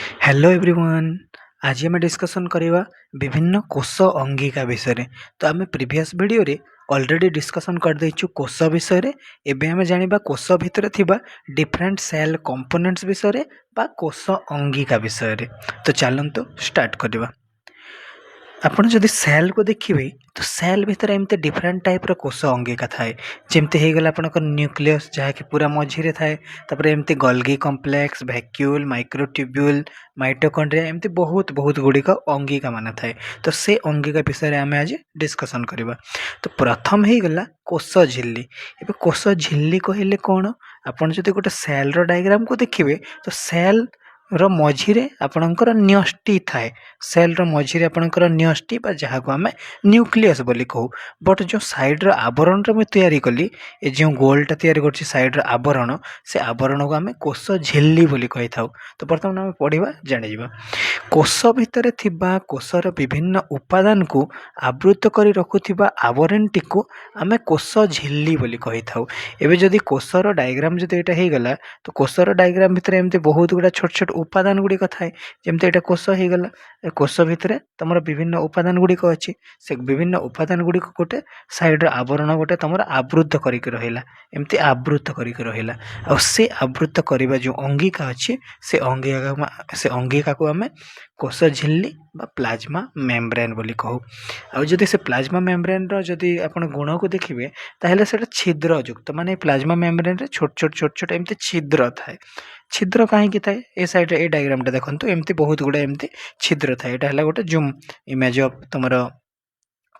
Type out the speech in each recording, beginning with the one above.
Hello everyone. आज आम discussion करवा विभिन्न कोष अंगिका विषय। तो आम प्रीवियस वीडियो रे ऑलरेडी डिस्कसन कर देइछु कोष विषय। एबे आम जानिबा कोष भितर थिबा डिफरेंट सेल कंपोनेंट्स विषय बा कोष अंगिका विषय। तो चलंतु स्टार्ट करवा। आपण जदि सेल को देखिए तो सेल भितर एमती डिफरेंट टाइप कोष अंगिका थाए। जमती हो गला आपनकर न्यूक्लियस जहाँकि पूरा मझिरे थाए। तापर एमती गल्गी कम्प्लेक्स, वैक्यूल, माइक्रोट्यूब्यूल, माइटोकॉन्ड्रिया एमती बहुत बहुत गुड़िक अंगिका मान थाए। तो से अंगिका विषय आम आज डिस्कसन करवा। तो प्रथम हो गला कोष झिल्ली। एबे कोष झिल्ली कहले कौन? आपन जदि गोटे सेल रो डायग्राम को देखिए तो सेल रो मझिरे आपणकर न्यष्टि थाए। सेल रो मझिरे आपणकर न्यष्टि बा जहाँ को आम न्यूक्लियस बोली कहू। बट जो साइड रो आवरण रो तैयारी कली ए जो गोलटा तैयारी करछि साइड रो आवरण, से आवरण को आम कोष झिल्ली बोली कहि थाउ। तो प्रथम आम पढ़िबा जानि जिबा। कोष भितर थिबा कोषर विभिन्न उपादान को आवृत करी रखुथिबा आवरणटी को आम कोष झिल्ली बोली कहि थाउ। एबे जदि कोषर डायग्राम जदि एटा हे गला तो कोषर डायग्राम भितर एमती बहुत गुड़ा छोट छोट उपादान गुड़िक थाए। जमती एटा कोष हे गला, कोष भितर तुमर विभिन्न उपादान गुड़िक अच्छी। से विभिन्न उपादान गुड़िक गोटे साइड आवरण गोटे तुम आवृत करके रहिला, एमती आवृत करके रहिला। आ से आवृत करबा जो अंगिका अच्छी से अंगिका को आम कोष झिल्ली बा प्लाज्मा मेम्ब्रेन बोली कहू। आ जदि से प्लाज्मा मेम्ब्रेन रो जदि आपण गुण को देखिए ताहले सेटा छिद्र युक्त, माने प्लाज्मा मेम्ब्रेन रे छोट छोट छोट छोट एमती छिद्र थाए। छिद्र कहीं थाए ए साइड ए डायग्राम टा देखंतु एमती बहुत गुड़ा एमती छिद्र थाए। एटा हला गोटे जूम इमेज ऑफ तुमरो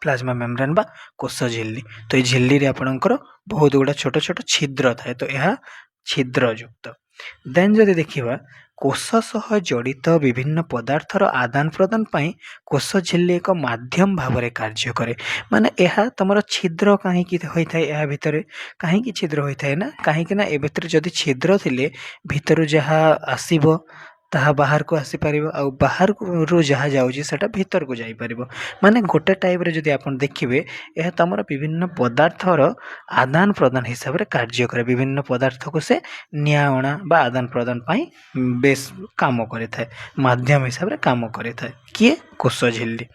प्लाज्मा मेम्ब्रेन बा कोष झिल्ली। तो ये झिल्ली रे आपणकर बहुत गुड़ा छोट छोट छिद्र थाए। तो यह छिद्र युक्त। देन जदि देखिबा कोष सह जड़ित विभिन्न पदार्थर आदान प्रदान पाई कोष झिल्ली एक माध्यम भाव में कार्य करे। माने यह तुम छिद्र कहीं होता है, यह भितर कहीं छिद्र होता है ना, कहीं ए भितर जदि छिद्र थिले भितर जहाँ आसीबो ताहा बाहर को आसी परिबो, आ बाहर रो जहाँ जाउची सेटा भीतर को जाई परिबो। माने गोटे टाइप रे जदि आपण देखिबे यह तमर विभिन्न पदार्थर आदान प्रदान हिसाब रे कार्य करे। विभिन्न पदार्थ को से नियाणा बा आदान प्रदान पाई बेस काम करे थाए, माध्यम हिसाब रे काम करे थाए किए कोष झिल्ली।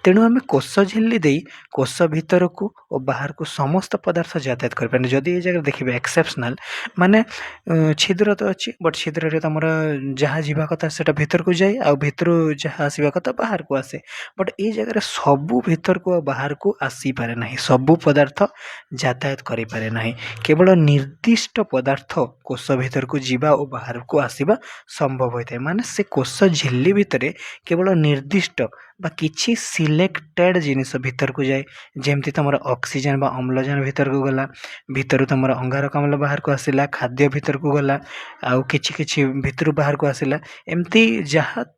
तेणु आम कोष झिल्ली दे कोष भीतर को और बाहर को समस्त पदार्थ यातायात कर पारे। जदि ये जगह देखिए एक्सेप्शनल माने छिद्र तो अच्छी, बट छिद्र रे तुम जहाँ जीवा कथा सेटा भीतर को जाए, आ भीतर जहाँ आसवा कथा बाहर को आसे। बट ये जगह सबू भीतर को बाहर को आसी पारे नहीं, सबू पदार्थ यातायात करि पारे नहीं। केवल निर्दिष्ट पदार्थ कोष भीतर को जीवा और बाहर को आसीबा संभव होता है। माने से कोष झिल्ली भितर केवल निर्दिष्ट बा किछि सिलेक्टेड जिनिस भीतर को जाए। जेमती तुम ऑक्सीजन बा अम्लजान भीतर को गला, भीतर तुम अंगारकाम्ल बाहर को आसिला, खाद्य भीतर को गला, आउ किछि किछि भीतर बाहर को आसिला। एमती जहाँ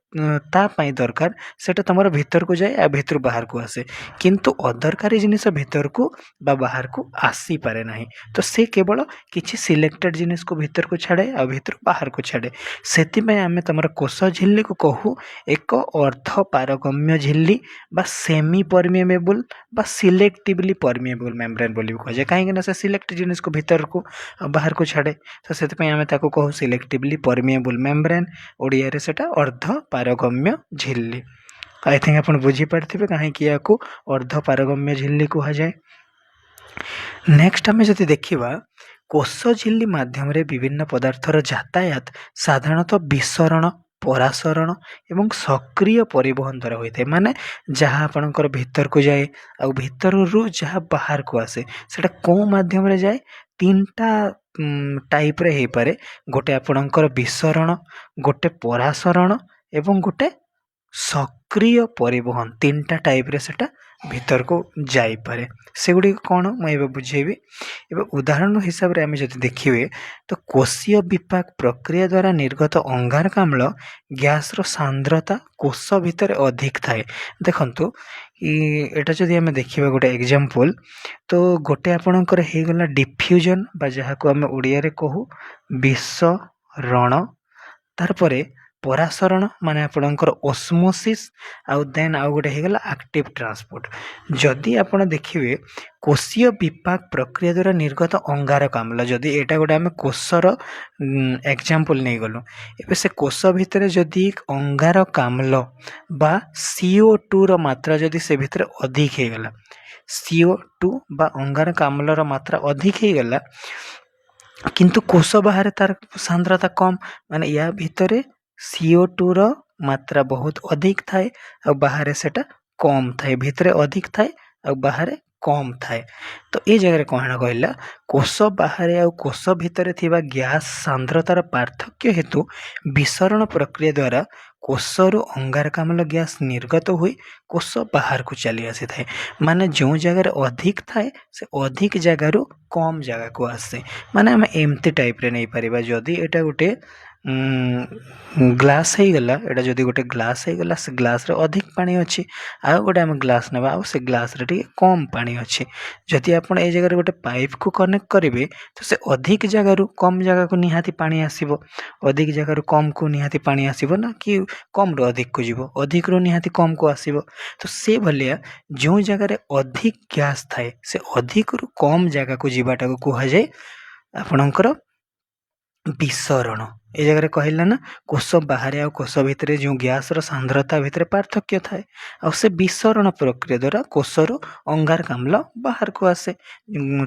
ता पाई दरकार सेटा तुम भीतर को जाए, आ भीतर बाहर को आसे। किंतु अदरकारी जिनिस भीतर को बा बाहर को आसी पारे नहीं। तो से केवल किछि सिलेक्टेड जिनिस को भीतर को छाड़े, आ भीतर बाहर को छाड़े। सेतिपय आमे तुम कोष झिल्ली को कहू एक अर्ध पारगम्य झिल्ली बा सेमी परमिएबल बा सिलेक्टिवली परमिएबल मेम्ब्रेन बोली कह जाए। कहीं से सिलेक्ट जिनिस को भीतर को बाहर को छाड़े। तो से आमे ताको कहू सिलेक्टिवली परमिएबल मेम्ब्रेन, ओडिया रे सेटा अर्ध पारगम्य झिल्ली। आई थिंक आप बुझी पार्थिबे कहीं या अर्ध पारगम्य झिल्ली कह जाए। नेक्स्ट आमे जदि देखिबा कोष झिल्ली माध्यम रे विभिन्न पदार्थर यातायात साधारणतः विसरण, परासरण एवं सक्रिय परिवहन द्वारा होता है। माने जहाँ आपणकर भीतर को जाए आ भीतर रु जहाँ बाहर को आसे सेटा को माध्यम रे जाए। तीनटा टाइप रे हे पारे, गोटे आपणकर विसरण, गोटे परासरण एवं गोटे सक्रिय परिवहन। तीनटा टाइप रे सेटा भीतर को जाई पारे। सेगुड़ी कौन मुझे बुझेबी। एवं उदाहरण हिसाब रे आमे जदि देखिए तो कोषीय विपाक प्रक्रिया द्वारा निर्गत अंगारकाम्ल गैस रो सांद्रता कोष भितर अधिक थाए। देखंतु एटा जदि आमे देखिबा गोटे एग्जांपल, तो गोटे आपणकर हे गला डिफ्यूजन बा जहाँ को आमे ओडिया रे कहू विसरण। तार परे परासरण माने आपणकर ओस्मोसिस आउ देन आउ गोटे हेगला एक्टिव ट्रांसपोर्ट। जदि आपण देखिए कोशीय विपाक प्रक्रिया द्वारा निर्गत अंगारक आम्ल, जदि एटा गोटे आम कोषर एग्जांपल नहीं गलु, एबे से कोष भितर जदि अंगारक आम्ल बा CO2 रो मात्रा जदि से भितर अधिक हे गला, CO2 बा अंगारक आम्लर मात्रा अधिक हे गला, किंतु कोष बाहर तार सांद्रता कम, माने या भितरे CO2 रो मात्रा बहुत अधिक थाए और बाहर सेटा कम थाए, भितरे अधिक थाए और बाहर कम थाए। तो ये जगह कौन कहला कोष बाहर और कोष भितर थिबा गैस सांद्रतार पार्थक्य हेतु विसरण प्रक्रिया द्वारा कोषरु अंगारकाम्ल गैस निर्गत हुई कोष बाहर को चली आसी थाए। माने जो जगह अधिक थाए से अधिक जगार कम जगह को आसे। माने आम एमती टाइप रे नहीं पारिबा, जदि एटा गोटे ग्लास हो गला, एटा जदि गोटे ग्लास हो गला, से ग्लास रे अधिक पानी अच्छी, आउ गोटे आम ग्लास नेबा आ से ग्लास रे टिके कम पानी अच्छी। जदि आपण ए जगह गोटे पाइप को कनेक्ट करेंगे तो से अधिक जगार कम जगह को निहाती पानी आसीबो, अधिक जगार कम को निहाती पानी आसीबो ना कि कम रो अधिक को जीवो, अधिक रो निहाती कम को आसीबो। तो से भलिया जो जगह अधिक गैस थाए से अधिक रु कम जगह को जीवाटा को कहा जाए आपणकर विसरण। ए जगह कहला ना कोष बाहर आ कोष भितर जो गैस रो सांद्रता भितर पार्थक्य थाए आ से विसरण प्रक्रिया द्वारा कोषर अंगारकाम्ल बाहर को आसे।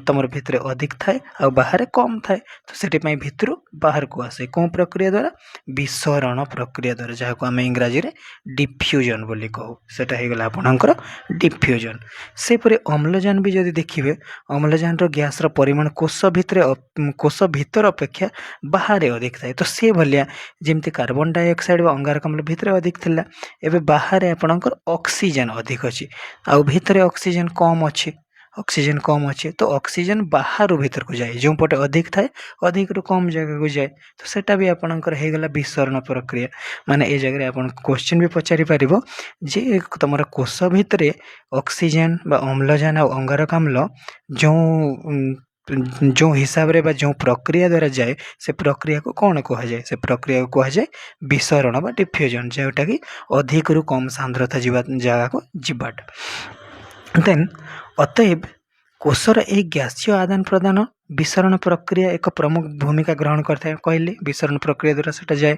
तमर भितर अधिक थाए आ बाहर कम थाए, तो सेठी पई भितर बाहर को आसे कौन प्रक्रिया द्वारा, विसरण प्रक्रिया द्वारा, जहाँ को आम इंग्राजी रे डिफ्यूजन बोली कहू। सेटा हे गला आपनकर डिफ्यूजन। से परे अम्लजान भी जदि देखिबे, अम्लजान रो गैस रो परिमाण कोष भीतर अपेक्षा बाहर अधिक थाए। तो से भलिया जेमती कार्बन डाइऑक्साइड व अंगारकाम्ल भितर अधिक थिला, एबे बाहर आपणकर ऑक्सीजन अधिक अछि आ भितर ऑक्सीजन कम अछि, ऑक्सीजन कम अच्छे तो ऑक्सीजन बाहर भीतर को जाए, जो पटे अधिक थाए अधिक रु कम जगह को जाए। तो सेटा भी आपणकर हे गला विसरण प्रक्रिया। माने ए जगह आपन क्वेश्चन भी पचारि पारिबो जे तमरा कोष भितर ऑक्सीजन बा अम्लजान और अंगारकाम्ल जो हिसाब रे बा जो प्रक्रिया द्वारा जाए से प्रक्रिया को कौन कहा जाए, से प्रक्रिया को कहा जाए विसरण बा डिफ्यूजन, जोटा कि अधिक रु कम सांद्रता जगह को जीवाटा। देन अतएव कोषर एक गैसीय आदान प्रदान विसरण प्रक्रिया एक प्रमुख भूमिका ग्रहण करता है, कहले विसरण प्रक्रिया द्वारा सेटा जाए।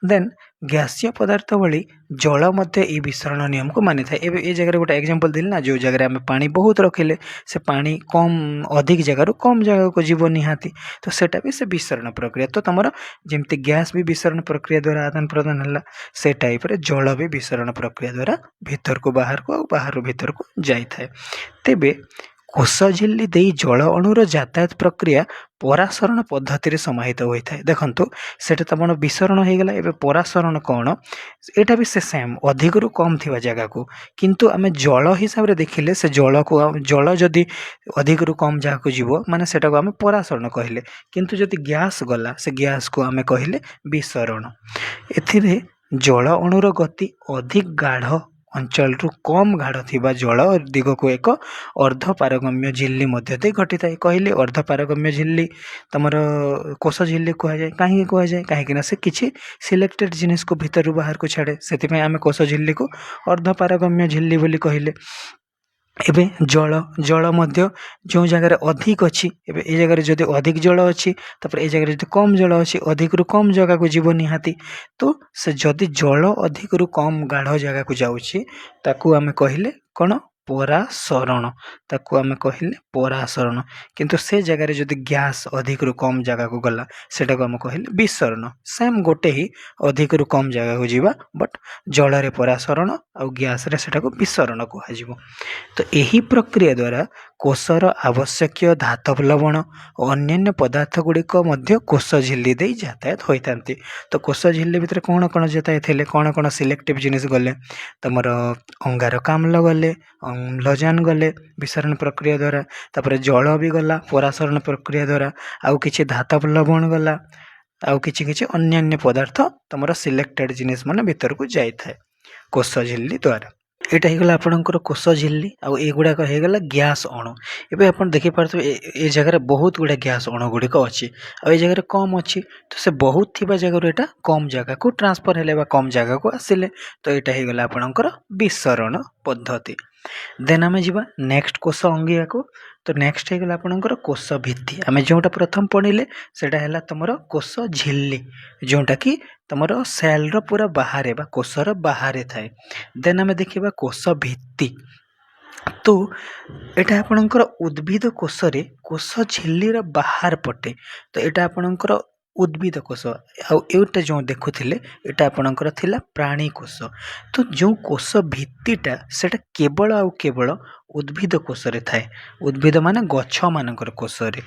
देन गैसीय पदार्थ भली जल मध्य ए विसरण नियम को मानि थाए। एबे ए जगह गोटे एग्जांपल दिल ना, जो जगह आम पानी बहुत रखिले से पानी कम अधिक जगह कम जगह को जीव निहाती, तो सेटा भी से विसरण प्रक्रिया। तो तमर जेमती गैस भी विसरण प्रक्रिया द्वारा आदान प्रदान है, से टाइप रे जल भी विसरण प्रक्रिया द्वारा भीतर को बाहर को और बाहर भीतर को जाई थाए। तेबे कोष झिल्ली दे जल अणुर यातायात प्रक्रिया परासरण पद्धति समाहित होता है। देखो सेटा तम विसरण हो गला, एबे परासरण कौन, एटा भी से सेम अधिक रु कम थिबा जगह को, किंतु आमे जल हिसाब रे देखिले से जल जदि अधिक रु कम जगह को जीवो माने सेटा को आमे परासरण कहले, किंतु जदि गैस गला से गैस को आमे कहले विसरण। एथिरे जल अणुर गति अधिक गाढ़ अंचल रु कम गाढ़ थिबा जल दिग को एक अर्धपारगम्य झिल्ली मध्य दे घटी थाए। कहले अर्धपारगम्य झिल्ली तमर कोष झिल्ली कह जाए, कहीं कह जाए कहीं से किसी सिलेक्टेड जिनिस को भीतर बाहर को छाड़े, से आम कोष झिल्ली को अर्धपारगम्य झिल्ली बोली कहले। एबे जल मध्य जो जगह अधिक अच्छी, एबे ए जगह जदि अधिक जल अच्छी तापर ए जगह जदि कम जल अच्छी, अधिक रु कम जगह को जीव निहाती, तो से जदि जल अधिक रु कम गाढ़ जगह को जाउछि ताकू आमे कहिले कौन परासरण, ताकू आमे कहिले परासरण। किंतु से जगह रे जदि गैस अधिक रु कम जगह को गला सेटा को आमे कहिले विसरण। सेम गोटे ही अधिक रु कम जगह को जीवा, बट जल रे परासरण और गैस रे सेटा को विसरण कहा जिवो। तो यही प्रक्रिया द्वारा कोषर आवश्यक धातव लवण और अन्य पदार्थ गुड़िक कोष झिल्ली दे यातायात होता। तो कोष झिल्ली भितर कौन कौन यातायात हेले, कौन कौन सिलेक्टिव जिनिस गले, तमर अंगारकाम्ल गले, अम्लजान गले विसरण प्रक्रिया द्वारा, तापर जल भी गला परासरण प्रक्रिया द्वारा, आउ किछि धातव लवण गला, आउ किछि किछि अन्य पदार्थ तमर सिलेक्टेड जिनिस माने भीतर को जाई थाए कोष झिल्ली द्वारा। ଏଇଟା ହେଇଗଲା ଆପଣଙ୍କର କୋଷ ଝିଲ୍ଲି ଆଉ ଏଗୁଡ଼ାକ ହେଇଗଲା ଗ୍ୟାସ୍ ଅଣୁ। ଏବେ ଆପଣ ଦେଖିପାରୁଥିବେ ଏ ଜାଗାରେ ବହୁତ ଗୁଡ଼ାଏ ଗ୍ୟାସ୍ ଅଣୁ ଗୁଡ଼ିକ ଅଛି ଆଉ ଏ ଜାଗାରେ କମ୍ ଅଛି, ତ ସେ ବହୁତ ଥିବା ଜାଗାରୁ ଏଇଟା କମ୍ ଜାଗାକୁ ଟ୍ରାନ୍ସଫର୍ ହେଲେ ବା କମ୍ ଜାଗାକୁ ଆସିଲେ, ତ ଏଇଟା ହେଇଗଲା ଆପଣଙ୍କର ବିସରଣ ପଦ୍ଧତି। ଦେନ୍ ଆମେ ଯିବା ନେକ୍ସଟ କୋଷ ଅଙ୍ଗିକାକୁ। ତ ନେକ୍ସଟ ହେଇଗଲା ଆପଣଙ୍କର କୋଷ ଭିତ୍ତି। ଆମେ ଯେଉଁଟା ପ୍ରଥମ ପଢ଼ିଲେ ସେଇଟା ହେଲା ତୁମର କୋଷ ଝିଲ୍ଲି, ଯେଉଁଟାକି ତୁମର ସେଲ୍ର ପୁରା ବାହାରେ ବା କୋଷର ବାହାରେ ଥାଏ। ଦେନ୍ ଆମେ ଦେଖିବା କୋଷ ଭିତ୍ତି। ତ ଏଇଟା ଆପଣଙ୍କର ଉଦ୍ଭିଦ କୋଷରେ କୋଷ ଝିଲ୍ଲିର ବାହାର ପଟେ, ତ ଏଇଟା ଆପଣଙ୍କର ଉଦ୍ଭିଦ କୋଷ। ଆଉ ଏଇଟା ଯେଉଁ ଦେଖୁଥିଲେ ଏଇଟା ଆପଣଙ୍କର ଥିଲା ପ୍ରାଣୀ କୋଷ। ତ ଯେଉଁ କୋଷ ଭିତ୍ତିଟା ସେଇଟା କେବଳ ଆଉ କେବଳ ଉଦ୍ଭିଦ କୋଷରେ ଥାଏ। ଉଦ୍ଭିଦ ମାନେ ଗଛମାନଙ୍କର କୋଷରେ।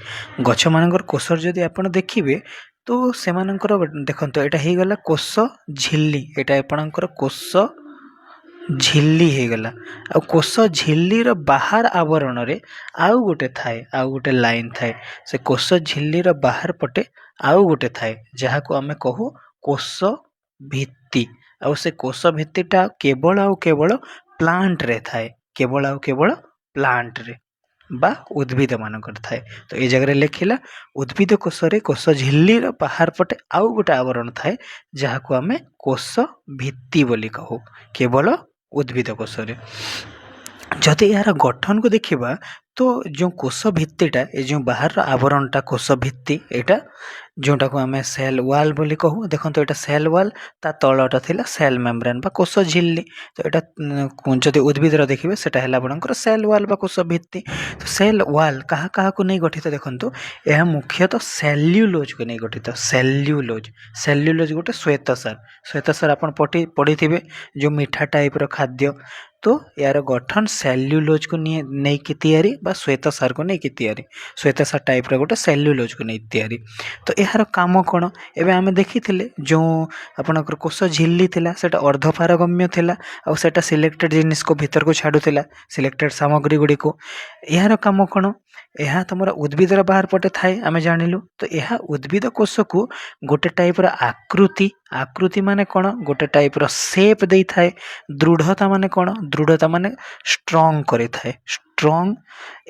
ଗଛମାନଙ୍କର କୋଷରେ ଯଦି ଆପଣ ଦେଖିବେ ତ ସେମାନଙ୍କର ଦେଖନ୍ତୁ ଏଇଟା ହେଇଗଲା କୋଷ ଝିଲ୍ଲି, ଏଇଟା ଆପଣଙ୍କର କୋଷ ଝିଲ୍ଲି ହେଇଗଲା। ଆଉ କୋଷ ଝିଲ୍ଲିର ବାହାର ଆବରଣରେ ଆଉ ଗୋଟେ ଥାଏ, ଆଉ ଗୋଟେ ଲାଇନ୍ ଥାଏ। ସେ କୋଷ ଝିଲ୍ଲିର ବାହାର ପଟେ ଆଉ ଗୋଟେ ଥାଏ ଯାହାକୁ ଆମେ କହୁ କୋଷ ଭିତ୍ତି। ଆଉ ସେ କୋଷ ଭିତ୍ତିଟା କେବଳ ଆଉ କେବଳ ପ୍ଲାଣ୍ଟରେ ଥାଏ, କେବଳ ଆଉ କେବଳ ପ୍ଲାଣ୍ଟରେ ବା ଉଦ୍ଭିଦ ମାନଙ୍କର ଥାଏ। ତ ଏଇ ଜାଗାରେ ଲେଖିଲା ଉଦ୍ଭିଦ କୋଷରେ କୋଷ ଝିଲ୍ଲିର ବାହାର ପଟେ ଆଉ ଗୋଟେ ଆବରଣ ଥାଏ ଯାହାକୁ ଆମେ କୋଷ ଭିତ୍ତି ବୋଲି କହୁ, କେବଳ ଉଦ୍ଭିଦ କୋଷରେ। ଯଦି ଏହାର ଗଠନକୁ ଦେଖିବା ତ ଯେଉଁ କୋଷ ଭିତ୍ତିଟା, ଏ ଯେଉଁ ବାହାରର ଆବରଣଟା କୋଷ ଭିତ୍ତି, ଏଇଟା ଯେଉଁଟାକୁ ଆମେ ସେଲ୍ ୱାଲ୍ ବୋଲି କହୁ। ଦେଖନ୍ତୁ ଏଇଟା ସେଲ୍ ୱାଲ୍, ତା ତଳଟା ଥିଲା ସେଲ୍ ମେମ୍ବ୍ରେନ୍ ବା କୋଷ ଝିଲ୍ଲି। ତ ଏଇଟା ଯଦି ଉଦ୍ଭିଦର ଦେଖିବେ ସେଟା ହେଲା ଆପଣଙ୍କର ସେଲ୍ ୱାଲ୍ ବା କୋଷ ଭିତ୍ତି। ତ ସେଲ୍ ୱାଲ୍ କାହା କାହାକୁ ନେଇ ଗଠିତ ଦେଖନ୍ତୁ, ଏହା ମୁଖ୍ୟତଃ ସେଲ୍ୟୁଲୋଜ୍କୁ ନେଇ ଗଠିତ। ସେଲ୍ୟୁଲୋଜ୍ ଗୋଟେ ଶ୍ଵେତସାର। ଶ୍ଵେତସାର ଆପଣ ପଢ଼ିଥିବେ ଯେଉଁ ମିଠା ଟାଇପ୍ର ଖାଦ୍ୟ। ତ ଏହାର ଗଠନ ସେଲ୍ୟୁଲୋଜ୍କୁ ନେଇକି ତିଆରି ବା ଶ୍ଵେତସାରକୁ ନେଇକି ତିଆରି। ଶ୍ଵେତସାର ଟାଇପ୍ର ଗୋଟେ ସେଲ୍ୟୁଲୋଜ୍କୁ ନେଇ ତିଆରି। ତ ଏହାର କାମ କ'ଣ? ଏବେ ଆମେ ଦେଖିଥିଲେ ଯେଉଁ ଆପଣଙ୍କର କୋଷ ଝିଲ୍ଲି ଥିଲା ସେଇଟା ଅର୍ଦ୍ଧପାରଗମ୍ୟ ଥିଲା ଆଉ ସେଇଟା ସିଲେକ୍ଟେଡ୍ ଜିନିଷକୁ ଭିତରକୁ ଛାଡ଼ୁଥିଲା, ସିଲେକ୍ଟେଡ୍ ସାମଗ୍ରୀ ଗୁଡ଼ିକୁ। ଏହାର କାମ କ'ଣ? ଏହା ତୁମର ଉଦ୍ଭିଦର ବାହାର ପଟେ ଥାଏ ଆମେ ଜାଣିଲୁ। ତ ଏହା ଉଦ୍ଭିଦ କୋଷକୁ ଗୋଟେ ଟାଇପ୍ର ଆକୃତି ମାନେ କ'ଣ? ଗୋଟେ ଟାଇପ୍ର ସେପ୍ ଦେଇଥାଏ। ଦୃଢ଼ତା ମାନେ କ'ଣ? ଦୃଢ଼ତା ମାନେ ଷ୍ଟ୍ରଙ୍ଗ କରିଥାଏ, ଷ୍ଟ୍ରଙ୍ଗ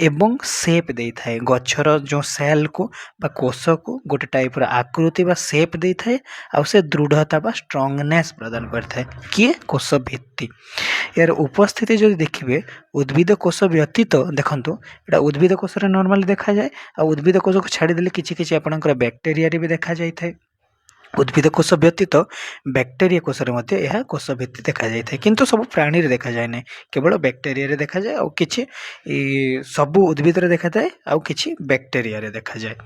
ଏବଂ ସେପ୍ ଦେଇଥାଏ। ଗଛର ଯେଉଁ ସେଲ୍କୁ ବା କୋଷକୁ ଗୋଟେ ଟାଇପ୍ର ଆକୃତି ବା ସେପ୍ ଦେଇଥାଏ ଆଉ ସେ ଦୃଢ଼ତା ବା ଷ୍ଟ୍ରଙ୍ଗନେସ୍ ପ୍ରଦାନ କରିଥାଏ। କିଏ? କୋଷ ଭିତ୍ତି। ଏହାର ଉପସ୍ଥିତି ଯଦି ଦେଖିବେ ଉଦ୍ଭିଦ କୋଷ ବ୍ୟତୀତ, ଦେଖନ୍ତୁ ଏଇଟା ଉଦ୍ଭିଦ କୋଷରେ ନର୍ମାଲି ଦେଖାଯାଏ ଆଉ ଉଦ୍ଭିଦ କୋଷକୁ ଛାଡ଼ିଦେଲେ କିଛି କିଛି ଆପଣଙ୍କର ବ୍ୟାକ୍ଟେରିଆରେ ବି ଦେଖାଯାଇଥାଏ। ଉଦ୍ଭିଦ କୋଷ ବ୍ୟତୀତ ବ୍ୟାକ୍ଟେରିଆ କୋଷରେ ମଧ୍ୟ ଏହା କୋଷ ଭିତ୍ତି ଦେଖାଯାଇଥାଏ, କିନ୍ତୁ ସବୁ ପ୍ରାଣୀରେ ଦେଖାଯାଏ ନାହିଁ, କେବଳ ବ୍ୟାକ୍ଟେରିଆରେ ଦେଖାଯାଏ। ଆଉ କିଛି ସବୁ ଉଦ୍ଭିଦରେ ଦେଖାଯାଏ ଆଉ କିଛି ବ୍ୟାକ୍ଟେରିଆରେ ଦେଖାଯାଏ।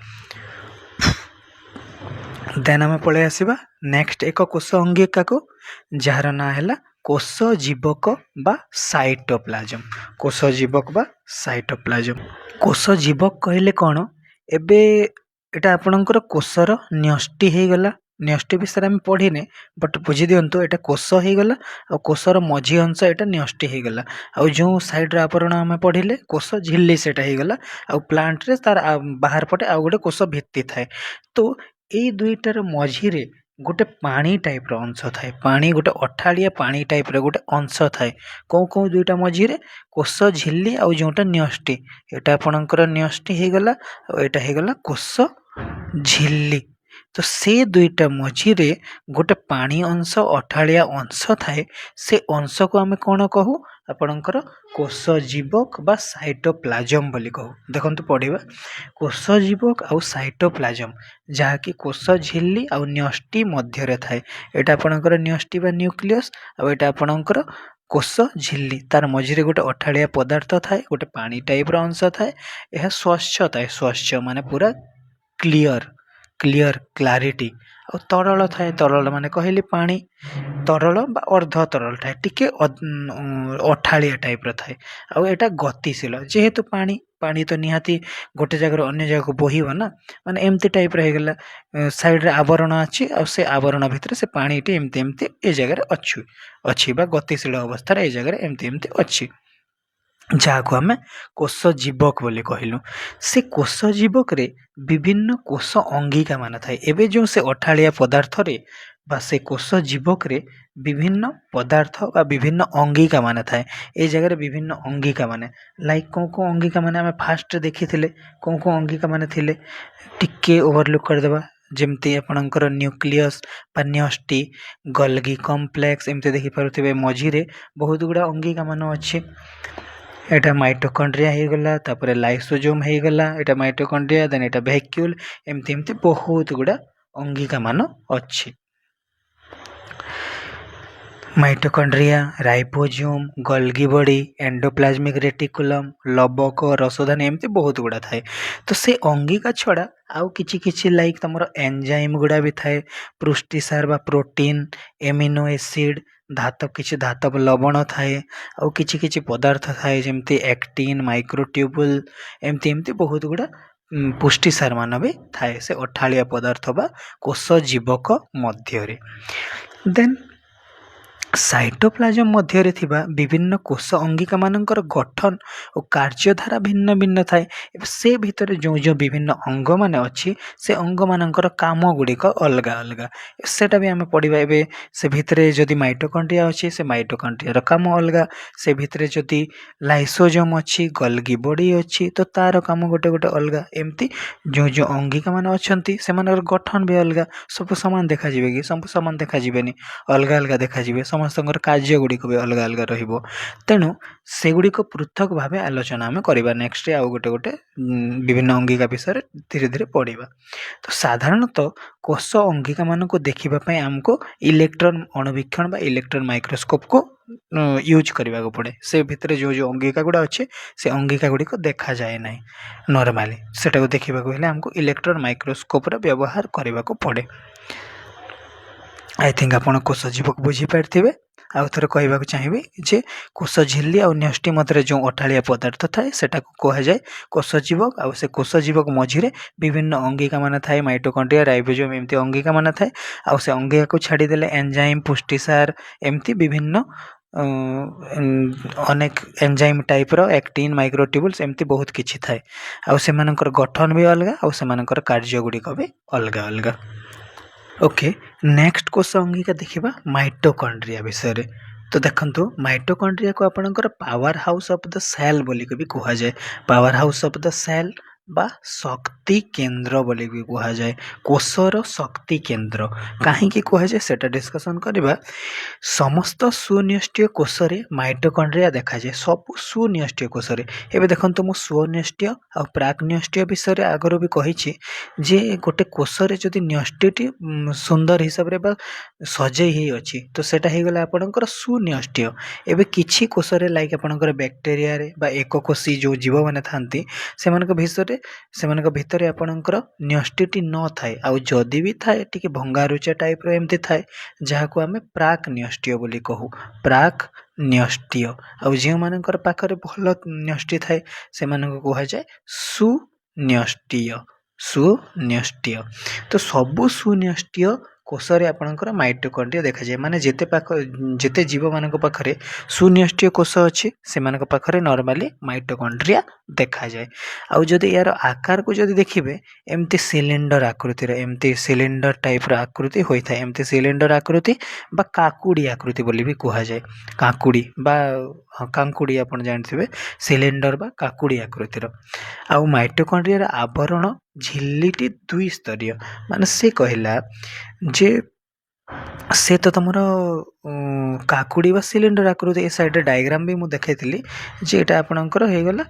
ଦେନ୍ ଆମେ ପଳେଇ ଆସିବା ନେକ୍ସଟ ଏକ କୋଷ ଅଙ୍ଗିକାକୁ, ଯାହାର ନାଁ ହେଲା କୋଷ ଜୀବକ ବା ସାଇଟୋପ୍ଲାଜମ। କୋଷ ଜୀବକ ବା ସାଇଟୋପ୍ଲାଜମ। କୋଷ ଜୀବକ କହିଲେ କ'ଣ? ଏବେ ଏଇଟା ଆପଣଙ୍କର କୋଷର ନ୍ୟଷ୍ଟି ହେଇଗଲା। ନ୍ୟଷ୍ଟି ବିଷୟରେ ଆମେ ପଢ଼ିନେ, ବଟ୍ ବୁଝିଦିଅନ୍ତୁ ଏଇଟା କୋଷ ହେଇଗଲା ଆଉ କୋଷର ମଝି ଅଂଶ ଏଇଟା ନ୍ୟଷ୍ଟି ହେଇଗଲା। ଆଉ ଯେଉଁ ସାଇଡ଼୍ର ଆବରଣ ଆମେ ପଢ଼ିଲେ କୋଷ ଝିଲ୍ଲି ସେଇଟା ହେଇଗଲା ଆଉ ପ୍ଲାଣ୍ଟରେ ତାର ବାହାର ପଟେ ଆଉ ଗୋଟେ କୋଷ ଭିତ୍ତି ଥାଏ। ତ ଏଇ ଦୁଇଟାର ମଝିରେ ଗୋଟେ ପାଣି ଟାଇପ୍ର ଅଂଶ ଥାଏ, ଗୋଟେ ଅଠାଳିଆ ପାଣି ଟାଇପ୍ର ଗୋଟେ ଅଂଶ ଥାଏ। କେଉଁ ଦୁଇଟା ମଝିରେ? କୋଷ ଝିଲ୍ଲି ଆଉ ଯେଉଁଟା ନ୍ୟଷ୍ଟି, ଏଇଟା ଆପଣଙ୍କର ନ୍ୟଷ୍ଟି ହେଇଗଲା ଆଉ ଏଇଟା ହେଇଗଲା କୋଷ ଝିଲ୍ଲି। ତ ସେ ଦୁଇଟା ମଝିରେ ଗୋଟେ ପାଣି ଅଂଶ, ଅଠାଳିଆ ଅଂଶ ଥାଏ। ସେ ଅଂଶକୁ ଆମେ କ'ଣ କହୁ? ଆପଣଙ୍କର କୋଷ ଜୀବକ ବା ସାଇଟୋପ୍ଲାଜମ ବୋଲି କହୁ। ଦେଖନ୍ତୁ ପଢ଼ିବା କୋଷ ଜୀବକ ଆଉ ସାଇଟୋପ୍ଲାଜମ, ଯାହାକି କୋଷ ଝିଲ୍ଲି ଆଉ ନ୍ୟଷ୍ଟି ମଧ୍ୟରେ ଥାଏ। ଏଇଟା ଆପଣଙ୍କର ନ୍ୟଷ୍ଟି ବା ନ୍ୟୁକ୍ଲିୟସ୍ ଆଉ ଏଇଟା ଆପଣଙ୍କର କୋଷ ଝିଲ୍ଲି। ତାର ମଝିରେ ଗୋଟେ ଅଠାଳିଆ ପଦାର୍ଥ ଥାଏ, ଗୋଟେ ପାଣି ଟାଇପ୍ର ଅଂଶ ଥାଏ। ଏହା ସ୍ୱଚ୍ଛ ଥାଏ, ସ୍ୱଚ୍ଛ ମାନେ ପୁରା କ୍ଲାରିଟି। ଆଉ ତରଳ ଥାଏ, ତରଳ ମାନେ କହିଲି ପାଣି। ତରଳ ବା ଅର୍ଦ୍ଧ ତରଳ ଥାଏ, ଟିକେ ଅଠାଳିଆ ଟାଇପ୍ର ଥାଏ। ଆଉ ଏଇଟା ଗତିଶୀଳ, ଯେହେତୁ ପାଣି ତ ନିହାତି ଗୋଟେ ଜାଗାରୁ ଅନ୍ୟ ଜାଗାକୁ ବୋହିବ ନା, ମାନେ ଏମିତି ଟାଇପ୍ର ହେଇଗଲା। ସାଇଡ଼୍ରେ ଆବରଣ ଅଛି ଆଉ ସେ ଆବରଣ ଭିତରେ ସେ ପାଣିଟି ଏମିତି ଏ ଜାଗାରେ ଅଛି ବା ଗତିଶୀଳ ଅବସ୍ଥାରେ ଏ ଜାଗାରେ ଏମିତି ଅଛି, ଯାହାକୁ ଆମେ କୋଷ ଜୀବକ ବୋଲି କହିଲୁ। ସେ କୋଷ ଜୀବକରେ ବିଭିନ୍ନ କୋଷ ଅଙ୍ଗିକା ମାନ ଥାଏ। ଏବେ ଯେଉଁ ସେ ଅଠାଳିଆ ପଦାର୍ଥରେ ବା ସେ କୋଷ ଜୀବକରେ ବିଭିନ୍ନ ପଦାର୍ଥ ବା ବିଭିନ୍ନ ଅଙ୍ଗିକା ମାନେ ଥାଏ। ଏଇ ଜାଗାରେ ବିଭିନ୍ନ ଅଙ୍ଗିକା ମାନେ ଲାଇକ୍ କେଉଁ ଅଙ୍ଗିକା ମାନେ ଆମେ ଫାର୍ଷ୍ଟରେ ଦେଖିଥିଲେ, କେଉଁ ଅଙ୍ଗିକା ମାନେ ଥିଲେ ଟିକେ ଓଭରଲୁକ୍ କରିଦେବା। ଯେମିତି ଆପଣଙ୍କର ନ୍ୟୁକ୍ଲିୟସ୍ ବା ନ୍ୟଷ୍ଟି, ଗଲ୍ଗି କମ୍ପ୍ଲେକ୍ସ ଏମିତି ଦେଖିପାରୁଥିବେ। ମଝିରେ ବହୁତ ଗୁଡ଼ା ଅଙ୍ଗିକା ମାନ ଅଛି। ଏଇଟା ମାଇଟୋକଣ୍ଡ୍ରିଆ ହେଇଗଲା, ତାପରେ ଲାଇସୋଜୋମ୍ ହେଇଗଲା, ଏଇଟା ମାଇଟୋକଣ୍ଡ୍ରିଆ, ଦେନ୍ ଏଇଟା ଭେକ୍ୟୁଲ୍, ଏମିତି ବହୁତ ଗୁଡ଼ା ଅଙ୍ଗିକା ମାନ ଅଛି। ମାଇଟୋକଣ୍ଡ୍ରିଆ, ରାଇବୋଜୋମ୍, ଗଲ୍ଗି ବଡି, ଏଣ୍ଡୋପ୍ଲାଜମିକ୍ ରେଟିକୁଲମ୍, ଲବକ, ରସଧାନୀ ଏମିତି ବହୁତ ଗୁଡ଼ା ଥାଏ। ତ ସେ ଅଙ୍ଗିକା ଛଡ଼ା ଆଉ କିଛି ଲାଇକ୍ ତମର ଏନଜାଇମ୍ ଗୁଡ଼ା ବି ଥାଏ, ପୃଷ୍ଟିସାର ବା ପ୍ରୋଟିନ୍, ଏମିନୋ ଏସିଡ୍, କିଛି ଧାତବ ଲବଣ ଥାଏ, ଆଉ କିଛି ପଦାର୍ଥ ଥାଏ ଯେମିତି ଆକ୍ଟିନ୍, ମାଇକ୍ରୋଟ୍ୟୁବୁଲ୍, ଏମିତି ବହୁତ ଗୁଡ଼ା ପୁଷ୍ଟିସାର ମାନ ବି ଥାଏ ସେ ଅଠାଳିଆ ପଦାର୍ଥ ବା କୋଷ ଜୀବକ ମଧ୍ୟରେ। ଦେନ୍ ସାଇଟୋପ୍ଲାଜମ ମଧ୍ୟରେ ଥିବା ବିଭିନ୍ନ କୋଷ ଅଙ୍ଗିକା ମାନଙ୍କର ଗଠନ ଓ କାର୍ଯ୍ୟଧାରା ଭିନ୍ନ ଭିନ୍ନ ଥାଏ। ଏବେ ସେ ଭିତରେ ଯେଉଁ ବିଭିନ୍ନ ଅଙ୍ଗମାନେ ଅଛି ସେ ଅଙ୍ଗମାନଙ୍କର କାମ ଗୁଡ଼ିକ ଅଲଗା ଅଲଗା, ସେଟା ବି ଆମେ ପଢ଼ିବା। ଏବେ ସେ ଭିତରେ ଯଦି ମାଇଟୋକଣ୍ଡ୍ରିଆ ଅଛି, ସେ ମାଇଟୋକଣ୍ଡ୍ରିଆର କାମ ଅଲଗା। ସେ ଭିତରେ ଯଦି ଲାଇସୋଜୋମ୍ ଅଛି, ଗଲ୍ଗି ବଡି ଅଛି, ତ ତାର କାମ ଗୋଟେ ଅଲଗା। ଏମିତି ଯେଉଁ ଅଙ୍ଗିକା ମାନେ ଅଛନ୍ତି ସେମାନଙ୍କର ଗଠନ ବି ଅଲଗା। ସବୁ ସମାନ ଦେଖାଯିବେ କି? ସବୁ ସମାନ ଦେଖାଯିବେନି, ଅଲଗା ଅଲଗା ଦେଖାଯିବେ। ସମସ୍ତଙ୍କର କାର୍ଯ୍ୟ ଗୁଡ଼ିକ ବି ଅଲଗା ଅଲଗା ରହିବ। ତେଣୁ ସେଗୁଡ଼ିକ ପୃଥକ ଭାବେ ଆଲୋଚନା ଆମେ କରିବା ନେକ୍ସଟରେ। ଆଉ ଗୋଟେ ବିଭିନ୍ନ ଅଙ୍ଗିକା ବିଷୟରେ ଧୀରେ ଧୀରେ ପଢ଼ିବା। ତ ସାଧାରଣତଃ କୋଷ ଅଙ୍ଗିକା ମାନଙ୍କୁ ଦେଖିବା ପାଇଁ ଆମକୁ ଇଲେକ୍ଟ୍ରନ୍ ଅଣୁବୀକ୍ଷଣ ବା ଇଲେକ୍ଟ୍ରନ୍ ମାଇକ୍ରୋସ୍କୋପକୁ ୟୁଜ୍ କରିବାକୁ ପଡ଼େ। ସେ ଭିତରେ ଯେଉଁ ଅଙ୍ଗିକା ଗୁଡ଼ା ଅଛି ସେ ଅଙ୍ଗିକା ଗୁଡ଼ିକ ଦେଖାଯାଏ ନାହିଁ ନର୍ମାଲି। ସେଟାକୁ ଦେଖିବାକୁ ହେଲେ ଆମକୁ ଇଲେକ୍ଟ୍ରନ୍ ମାଇକ୍ରୋସ୍କୋପର ବ୍ୟବହାର କରିବାକୁ ପଡ଼େ। ଆଇ ଥିଙ୍କ ଆପଣ କୋଷ ଜୀବକୁ ବୁଝିପାରିଥିବେ। ଆଉ ଥରେ କହିବାକୁ ଚାହିଁବି ଯେ କୋଷ ଝିଲ୍ଲି ଆଉ ନ୍ୟଷ୍ଟି ମଧ୍ୟରେ ଯେଉଁ ଅଠାଳିଆ ପଦାର୍ଥ ଥାଏ ସେଟାକୁ କୁହାଯାଏ କୋଷ ଜୀବକ। ଆଉ ସେ କୋଷ ଜୀବକ ମଝିରେ ବିଭିନ୍ନ ଅଙ୍ଗିକା ମାନେ ଥାଏ, ମାଇଟୋକଣ୍ଡ୍ରିଆ, ରାଇବୋଜୋମ୍ ଏମିତି ଅଙ୍ଗିକା ମାନେ ଥାଏ। ଆଉ ସେ ଅଙ୍ଗିକାକୁ ଛାଡ଼ିଦେଲେ ଏନଜାଇମ୍, ପୁଷ୍ଟିସାର ଏମିତି ବିଭିନ୍ନ ଅନେକ ଏନଜାଇମ୍ ଟାଇପ୍ର, ଆକ୍ଟିନ୍, ମାଇକ୍ରୋଟ୍ୟୁବୁଲ୍ସ ଏମିତି ବହୁତ କିଛି ଥାଏ। ଆଉ ସେମାନଙ୍କର ଗଠନ ବି ଅଲଗା, ଆଉ ସେମାନଙ୍କର କାର୍ଯ୍ୟ ଗୁଡ଼ିକ ବି ଅଲଗା ଅଲଗା। ଓକେ, ନେକ୍ସଟ କୋଷ ଅଙ୍ଗିକା ଦେଖିବା ମାଇଟୋକଣ୍ଡ୍ରିଆ ବିଷୟରେ। ତ ଦେଖନ୍ତୁ, ମାଇଟୋକଣ୍ଡ୍ରିଆକୁ ଆପଣଙ୍କର powerhouse of the cell ବୋଲିକି ବି କୁହାଯାଏ। Powerhouse of the cell ବା ଶକ୍ତି କେନ୍ଦ୍ର ବୋଲିକି କୁହାଯାଏ। କୋଷର ଶକ୍ତି କେନ୍ଦ୍ର କାହିଁକି କୁହାଯାଏ ସେଟା ଡିସ୍କସନ୍ କରିବା। ସମସ୍ତ ସୁନ୍ୟଷ୍ଟିୟ କୋଷରେ ମାଇଟୋକଣ୍ଡ୍ରିଆ ଦେଖାଯାଏ, ସବୁ ସୁନ୍ୟଷ୍ଟିୟ କୋଷରେ। ଏବେ ଦେଖନ୍ତୁ, ମୁଁ ସୁନ୍ୟଷ୍ଟିୟ ଆଉ ପ୍ରାକ୍ନ୍ୟଷ୍ଟିୟ ବିଷୟରେ ଆଗରୁ ବି କହିଛି ଯେ ଗୋଟେ କୋଷରେ ଯଦି ନ୍ୟଷ୍ଟିଟି ସୁନ୍ଦର ହିସାବରେ ବା ସଜେଇ ହେଇ ଅଛି ତ ସେଟା ହେଇଗଲା ଆପଣଙ୍କର ସୁନ୍ୟଷ୍ଟିୟ। ଏବେ କିଛି କୋଷରେ ଲାଇକ୍ ଆପଣଙ୍କର ବ୍ୟାକ୍ଟେରିଆରେ ବା ଏକକୋଷୀ ଯେଉଁ ଜୀବମାନେ ଥାନ୍ତି ସେମାନଙ୍କ ଭିତରେ ଆପଣଙ୍କର ନ୍ୟଷ୍ଟିଟି ନଥାଏ, ଆଉ ଯଦି ବି ଥାଏ ଟିକେ ଭଙ୍ଗାରୁଚା ଟାଇପ୍ର ଏମିତି ଥାଏ, ଯାହାକୁ ଆମେ ପ୍ରାକ୍ ନ୍ୟଷ୍ଟିୟ ବୋଲି କହୁ। ପ୍ରାକ୍ ନ୍ୟଷ୍ଟିୟ। ଆଉ ଯେଉଁମାନଙ୍କର ପାଖରେ ଭଲ ନ୍ୟଷ୍ଟି ଥାଏ ସେମାନଙ୍କୁ କୁହାଯାଏ ସୁନ୍ୟଷ୍ଟିୟ। ସୁନ୍ୟଷ୍ଟିୟ। ତ ସବୁ ସୁନ୍ୟଷ୍ଟିୟ କୋଷରେ ଆପଣଙ୍କର ମାଇଟୋକଣ୍ଡ୍ରିଆ ଦେଖାଯାଏ। ମାନେ ଯେତେ ଜୀବମାନଙ୍କ ପାଖରେ ସୁନ୍ୟଷ୍ଟିୟ କୋଷ ଅଛି ସେମାନଙ୍କ ପାଖରେ ନର୍ମାଲି ମାଇଟୋକଣ୍ଡ୍ରିଆ ଦେଖାଯାଏ। ଆଉ ଯଦି ଏହାର ଆକାରକୁ ଯଦି ଦେଖିବେ, ଏମିତି ସିଲିଣ୍ଡର ଆକୃତିର, ଏମିତି ସିଲିଣ୍ଡର ଟାଇପ୍ର ଆକୃତି ହୋଇଥାଏ। ଏମିତି ସିଲିଣ୍ଡର ଆକୃତି ବା କାକୁଡ଼ି ଆକୃତି ବୋଲି ବି କୁହାଯାଏ। କାକୁଡ଼ି ବା କାଙ୍କୁଡ଼ି ଆପଣ ଜାଣିଥିବେ, ସିଲିଣ୍ଡର ବା କାକୁଡ଼ି ଆକୃତିର। ଆଉ ମାଇଟୋକଣ୍ଡ୍ରିଆର ଆବରଣ ଝିଲ୍ଲିଟି ଦ୍ୱିସ୍ତରୀୟ। ମାନେ ସେ କହିଲା ଯେ ସେ ତ ତମର କାକୁଡ଼ି ବା ସିଲିଣ୍ଡର ଆକୃତି। ଏ ସାଇଡ଼ରେ ଡାଇଗ୍ରାମ ବି ମୁଁ ଦେଖାଇଥିଲି ଯେ ଏଇଟା ଆପଣଙ୍କର ହେଇଗଲା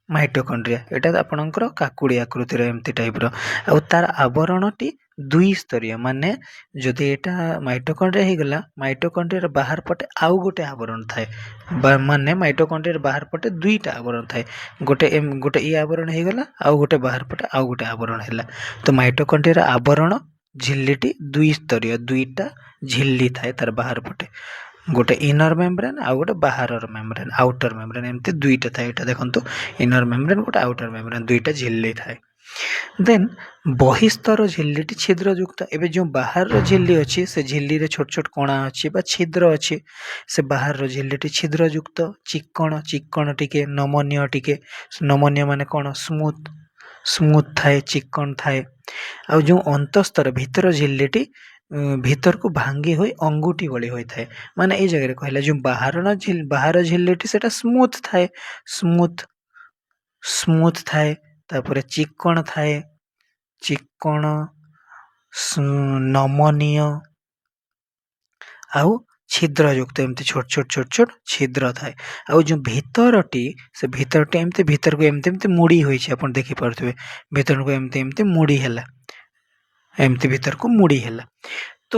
ମାଇଟୋକଣ୍ଡ୍ରିଆ, ଏଇଟା ଆପଣଙ୍କର କାକୁଡ଼ି ଆକୃତିର ଏମିତି ଟାଇପ୍ର। ଆଉ ତାର ଆବରଣଟି ଦ୍ୱିସ୍ତରୀୟ। ମାନେ ଯଦି ଏଇଟା ମାଇଟୋକଣ୍ଡ୍ରିଆ ହେଇଗଲା, ମାଇଟୋକଣ୍ଡ୍ରିଆର ବାହାର ପଟେ ଆଉ ଗୋଟେ ଆବରଣ ଥାଏ। ମାନେ ମାଇଟୋକଣ୍ଡ୍ରିଆର ବାହାର ପଟେ ଦୁଇଟା ଆବରଣ ଥାଏ। ଗୋଟେ ଇ ଆବରଣ ହେଇଗଲା, ଆଉ ଗୋଟେ ବାହାର ପଟେ ଆଉ ଗୋଟେ ଆବରଣ ହେଲା। ତ ମାଇଟୋକଣ୍ଡ୍ରିଆର ଆବରଣ ଝିଲ୍ଲିଟି ଦ୍ୱିସ୍ତରୀୟ, ଦୁଇଟା ଝିଲ୍ଲି ଥାଏ ତାର ବାହାର ପଟେ, ଗୋଟେ ଇନର ମେମ୍ବ୍ରେନ୍ ଆଉ ଗୋଟେ ବାହାରର ମେମ୍ବ୍ରେନ୍, ଆଉଟର ମେମ୍ବ୍ରେନ୍, ଏମିତି ଦୁଇଟା ଥାଏ। ଏଇଟା ଦେଖନ୍ତୁ, ଇନର ମେମ୍ବ୍ରେନ୍, ଗୋଟେ ଆଉଟର ମେମ୍ବ୍ରେନ୍, ଦୁଇଟା ଝିଲ୍ଲି ଥାଏ। ଦେନ୍ ବହିସ୍ତର ଝିଲ୍ଲିଟି ଛିଦ୍ରଯୁକ୍ତ। ଏବେ ଯେଉଁ ବାହାରର ଝିଲ୍ଲି ଅଛି ସେ ଝିଲ୍ଲିରେ ଛୋଟ ଛୋଟ କଣା ଅଛି ବା ଛିଦ୍ର ଅଛି। ସେ ବାହାରର ଝିଲ୍ଲିଟି ଛିଦ୍ରଯୁକ୍ତ, ଚିକ୍କଣ ଟିକେ, ନମନୀୟ ଟିକେ। ନମନୀୟ ମାନେ କ'ଣ? ସ୍ମୁଥ ଥାଏ, ଚିକ୍କଣ ଥାଏ। ଆଉ ଯେଉଁ ଅନ୍ତଃସ୍ତର ଭିତର ଝିଲ୍ଲିଟି ଭିତରକୁ ଭାଙ୍ଗି ହୋଇ ଅଙ୍ଗୁଠି ଭଳି ହୋଇଥାଏ। ମାନେ ଏଇ ଜାଗାରେ କହିଲା ଯେଉଁ ବାହାର ଝିଲ୍ଲିଟି ସେଟା ସ୍ମୁଥ୍ ଥାଏ। ସ୍ମୁଥ୍ ଥାଏ। ତାପରେ ଚିକ୍କଣ ଥାଏ। ଚିକ୍କଣ, ନମନୀୟ ଆଉ ଛିଦ୍ରଯୁକ୍ତ, ଏମିତି ଛୋଟ ଛିଦ୍ର ଥାଏ। ଆଉ ଯେଉଁ ଭିତରଟି, ସେ ଭିତରଟି ଭିତରକୁ ଏମିତି ମୁଡ଼ି ହୋଇଛି, ଆପଣ ଦେଖିପାରୁଥିବେ। ଭିତରକୁ ଏମିତି ମୁଡ଼ି ହେଲା, ଏମିତି ଭିତରକୁ ମୁଡ଼ି ହେଲା। ତ